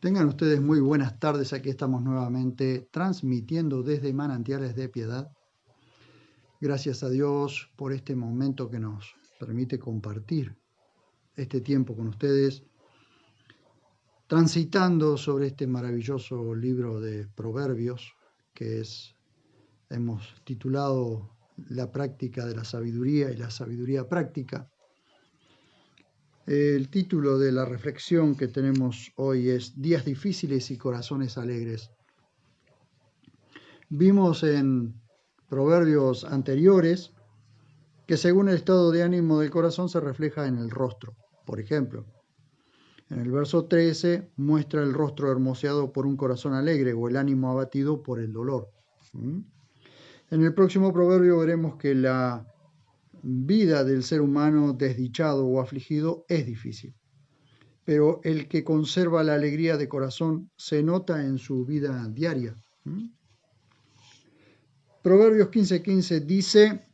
Tengan ustedes muy buenas tardes. Aquí estamos nuevamente transmitiendo desde Manantiales de Piedad. Gracias a Dios por este momento que nos permite compartir este tiempo con ustedes, transitando sobre este maravilloso libro de Proverbios que hemos titulado La práctica de la sabiduría y la sabiduría práctica. El título de la reflexión que tenemos hoy es Días difíciles y corazones alegres. Vimos en proverbios anteriores que según el estado de ánimo del corazón se refleja en el rostro. Por ejemplo, en el verso 13 muestra el rostro hermoseado por un corazón alegre o el ánimo abatido por el dolor. En el próximo proverbio veremos que la vida del ser humano desdichado o afligido es difícil, pero el que conserva la alegría de corazón se nota en su vida diaria. Proverbios 15:15 dice: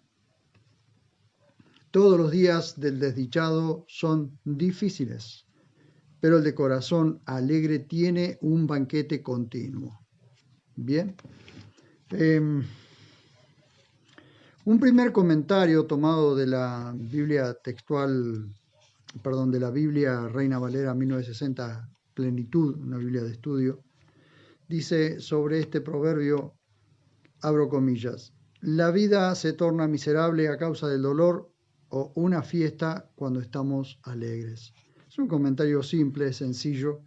todos los días del desdichado son difíciles, pero el de corazón alegre tiene un banquete continuo. Bien. Un primer comentario tomado de la Biblia textual, de la Biblia Reina Valera 1960 Plenitud, una Biblia de estudio, dice sobre este proverbio, abro comillas: la vida se torna miserable a causa del dolor o una fiesta cuando estamos alegres. Es un comentario simple, sencillo,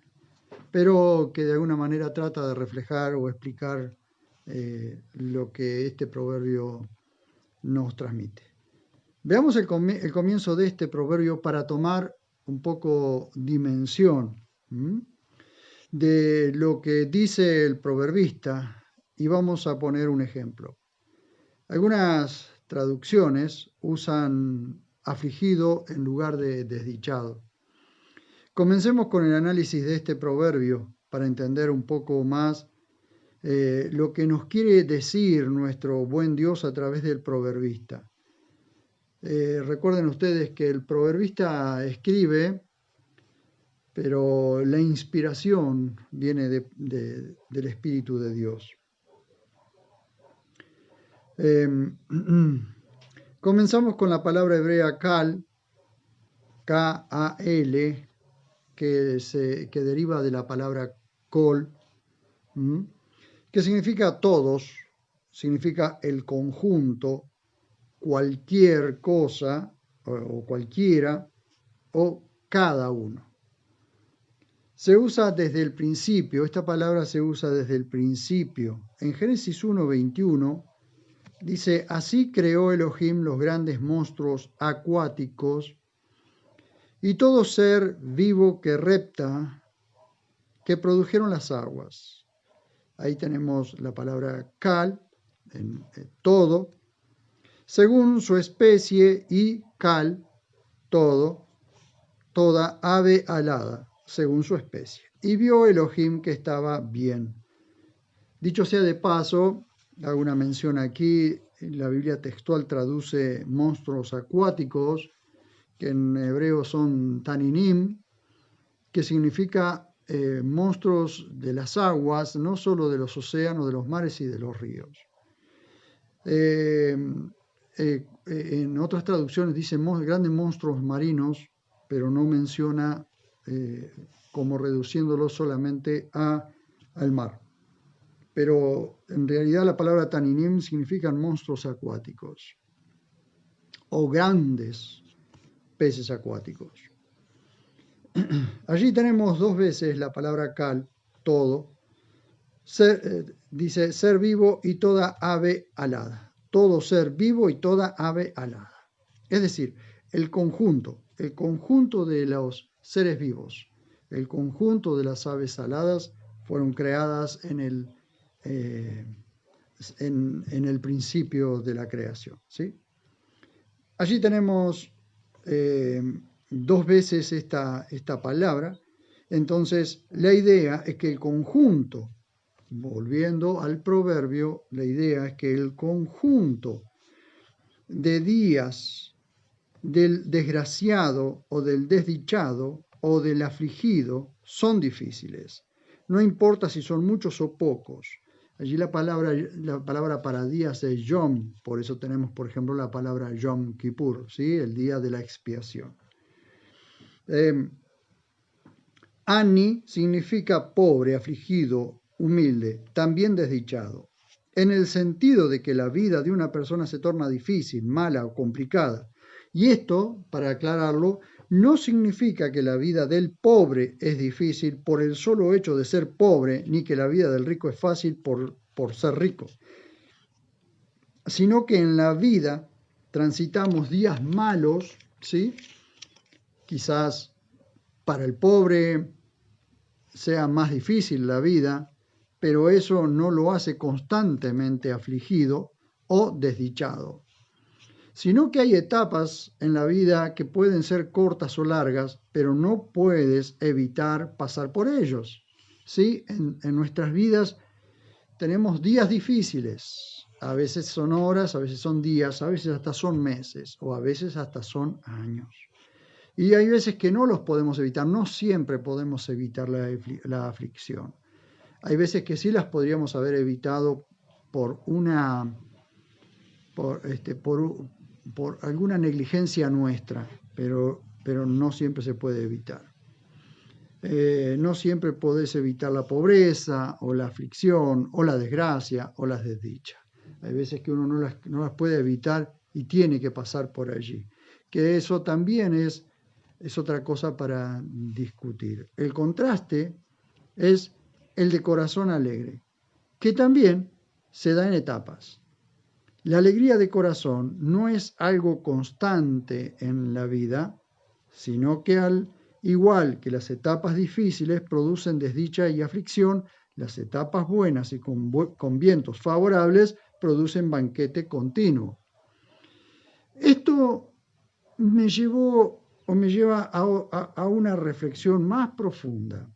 pero que de alguna manera trata de reflejar o explicar lo que este proverbio nos transmite. Veamos el comienzo de este proverbio para tomar un poco dimensión de lo que dice el proverbista, y vamos a poner un ejemplo. Algunas traducciones usan afligido en lugar de desdichado. Comencemos con el análisis de este proverbio para entender un poco más lo que nos quiere decir nuestro buen Dios a través del proverbista. Recuerden ustedes que el proverbista escribe, pero la inspiración viene del Espíritu de Dios. Comenzamos con la palabra hebrea kal, K-A-L, que deriva de la palabra kol, que significa todos, significa el conjunto, cualquier cosa o cualquiera o cada uno. Se usa desde el principio, esta palabra se usa desde el principio. En Génesis 1:21 dice: así creó Elohim los grandes monstruos acuáticos y todo ser vivo que repta que produjeron las aguas. Ahí tenemos la palabra kal, en todo, según su especie, y kal, todo, toda ave alada, según su especie. Y vio Elohim que estaba bien. Dicho sea de paso, hago una mención aquí, la Biblia textual traduce monstruos acuáticos, que en hebreo son taninim, que significa monstruos de las aguas, no solo de los océanos, de los mares y de los ríos. En otras traducciones dice grandes monstruos marinos, pero no menciona como reduciéndolo solamente al mar. Pero en realidad la palabra taninim significan monstruos acuáticos o grandes peces acuáticos. Allí tenemos dos veces la palabra kal, todo. Dice ser vivo y toda ave alada. Todo ser vivo y toda ave alada. Es decir, el conjunto de los seres vivos, el conjunto de las aves aladas fueron creadas en el principio de la creación, ¿sí? Allí tenemos dos veces esta palabra. Entonces, la idea es que el conjunto, volviendo al proverbio, la idea es que el conjunto de días del desgraciado o del desdichado o del afligido son difíciles, no importa si son muchos o pocos. Allí la palabra para días es Yom, por eso tenemos, por ejemplo, la palabra Yom Kippur, ¿sí? El día de la expiación. Ani significa pobre, afligido, humilde, también desdichado, en el sentido de que la vida de una persona se torna difícil, mala o complicada. Y esto, para aclararlo, no significa que la vida del pobre es difícil por el solo hecho de ser pobre, ni que la vida del rico es fácil por ser rico, sino que en la vida transitamos días malos, ¿sí? Quizás para el pobre sea más difícil la vida, pero eso no lo hace constantemente afligido o desdichado, sino que hay etapas en la vida que pueden ser cortas o largas, pero no puedes evitar pasar por ellos. ¿Sí? En nuestras vidas tenemos días difíciles, a veces son horas, a veces son días, a veces hasta son meses o a veces hasta son años. Y hay veces que no los podemos evitar, no siempre podemos evitar la aflicción. Hay veces que sí las podríamos haber evitado por por alguna negligencia nuestra, pero no siempre se puede evitar. No siempre podés evitar la pobreza o la aflicción o la desgracia o las desdichas. Hay veces que uno no las puede evitar y tiene que pasar por allí. Que eso también es otra cosa para discutir. El contraste es el de corazón alegre, que también se da en etapas. La alegría de corazón no es algo constante en la vida, sino que al igual que las etapas difíciles producen desdicha y aflicción, las etapas buenas y con vientos favorables producen banquete continuo. Esto me lleva a una reflexión más profunda,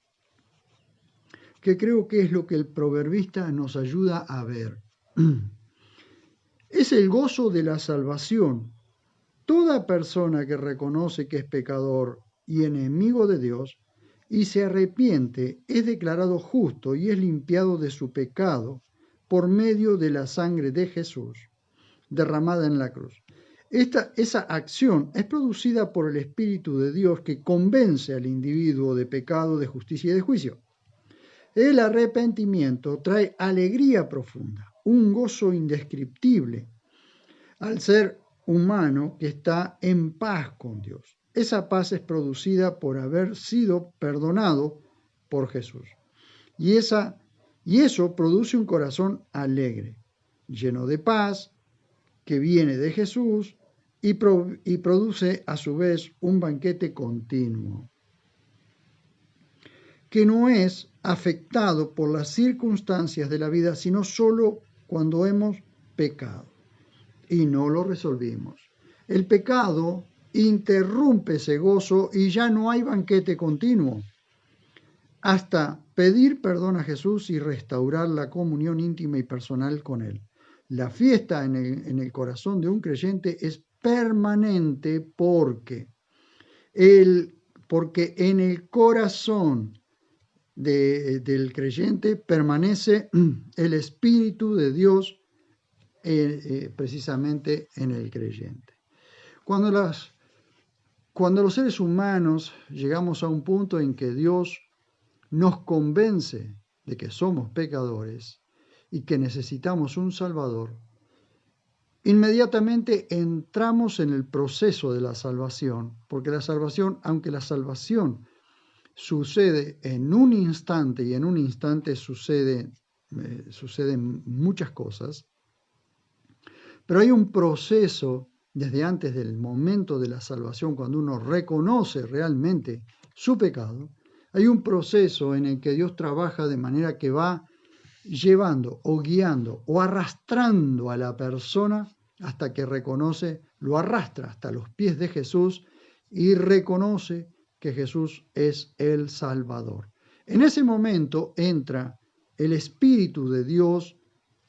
que creo que es lo que el proverbista nos ayuda a ver. Es el gozo de la salvación. Toda persona que reconoce que es pecador y enemigo de Dios y se arrepiente es declarado justo y es limpiado de su pecado por medio de la sangre de Jesús derramada en la cruz. Esa acción es producida por el Espíritu de Dios que convence al individuo de pecado, de justicia y de juicio. El arrepentimiento trae alegría profunda, un gozo indescriptible al ser humano que está en paz con Dios. Esa paz es producida por haber sido perdonado por Jesús. Y eso produce un corazón alegre, lleno de paz, que viene de Jesús y produce a su vez un banquete continuo, que no es afectado por las circunstancias de la vida, sino solo cuando hemos pecado y no lo resolvimos. El pecado interrumpe ese gozo y ya no hay banquete continuo, hasta pedir perdón a Jesús y restaurar la comunión íntima y personal con Él. La fiesta en el corazón de un creyente es permanente porque en el corazón del creyente permanece el Espíritu de Dios precisamente en el creyente. Cuando los seres humanos llegamos a un punto en que Dios nos convence de que somos pecadores y que necesitamos un Salvador, inmediatamente entramos en el proceso de la salvación, porque la salvación, aunque la salvación sucede en un instante y en un instante suceden muchas cosas, pero hay un proceso desde antes del momento de la salvación, cuando uno reconoce realmente su pecado. Hay un proceso en el que Dios trabaja de manera que va llevando o guiando o arrastrando a la persona hasta que reconoce, lo arrastra hasta los pies de Jesús y reconoce que Jesús es el Salvador. En ese momento entra el Espíritu de Dios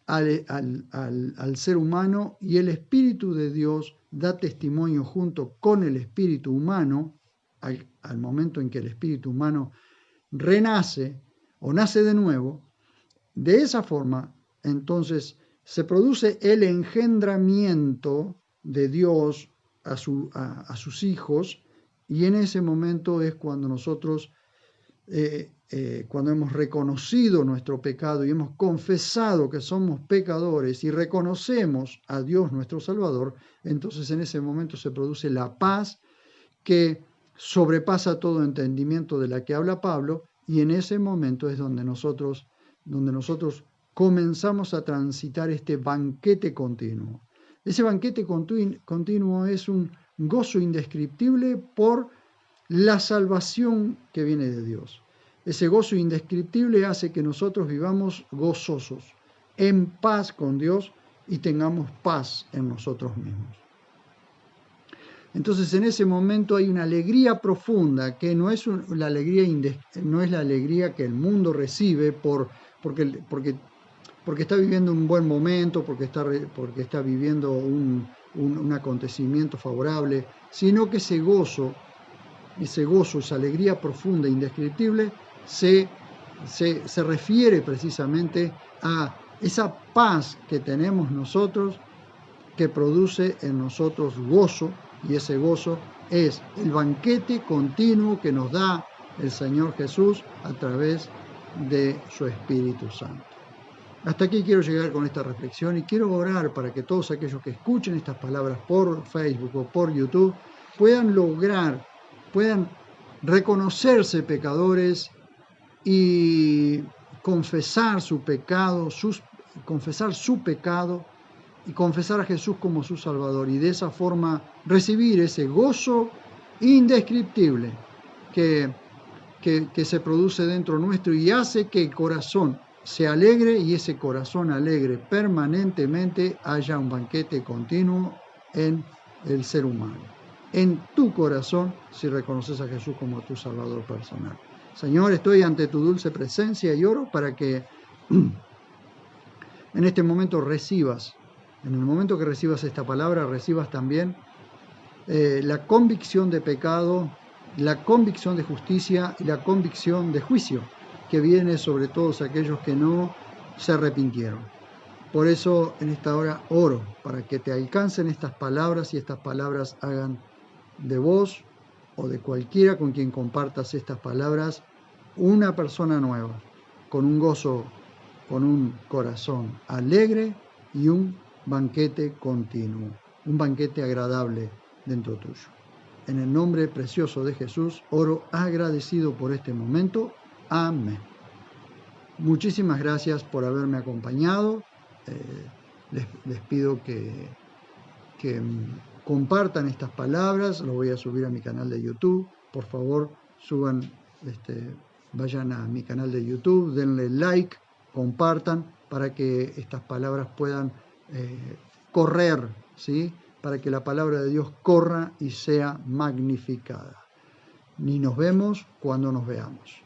al ser humano y el Espíritu de Dios da testimonio junto con el Espíritu humano al momento en que el Espíritu humano renace, o nace de nuevo, de esa forma, entonces se produce el engendramiento de Dios a sus hijos, y en ese momento es cuando nosotros, cuando hemos reconocido nuestro pecado y hemos confesado que somos pecadores y reconocemos a Dios nuestro Salvador, entonces en ese momento se produce la paz que sobrepasa todo entendimiento de la que habla Pablo, y en ese momento es donde nosotros comenzamos a transitar este banquete continuo. Ese banquete continuo es un gozo indescriptible por la salvación que viene de Dios. Ese gozo indescriptible hace que nosotros vivamos gozosos, en paz con Dios, y tengamos paz en nosotros mismos. Entonces en ese momento hay una alegría profunda que no es la alegría que el mundo recibe porque está viviendo un buen momento, porque está viviendo un acontecimiento favorable, sino que esa alegría profunda e indescriptible se refiere precisamente a esa paz que tenemos nosotros, que produce en nosotros gozo, y ese gozo es el banquete continuo que nos da el Señor Jesús a través de su Espíritu Santo. Hasta aquí quiero llegar con esta reflexión, y quiero orar para que todos aquellos que escuchen estas palabras por Facebook o por YouTube puedan reconocerse pecadores y confesar su pecado y confesar a Jesús como su Salvador, y de esa forma recibir ese gozo indescriptible que se produce dentro nuestro y hace que el corazón se alegre, y ese corazón alegre permanentemente haya un banquete continuo en el ser humano, en tu corazón, si reconoces a Jesús como tu Salvador personal. Señor, estoy ante tu dulce presencia y oro para que en este momento en el momento que recibas esta palabra, recibas también la convicción de pecado, la convicción de justicia y la convicción de juicio que viene sobre todos aquellos que no se arrepintieron. Por eso en esta hora oro para que te alcancen estas palabras, y estas palabras hagan de vos o de cualquiera con quien compartas estas palabras una persona nueva, con un gozo, con un corazón alegre y un banquete continuo, un banquete agradable dentro tuyo. En el nombre precioso de Jesús oro agradecido por este momento. Amén. Muchísimas gracias por haberme acompañado. Les pido que compartan estas palabras. Lo voy a subir a mi canal de YouTube. Por favor, vayan a mi canal de YouTube, denle like, compartan, para que estas palabras puedan correr, ¿sí? Para que la palabra de Dios corra y sea magnificada. Ni nos vemos cuando nos veamos.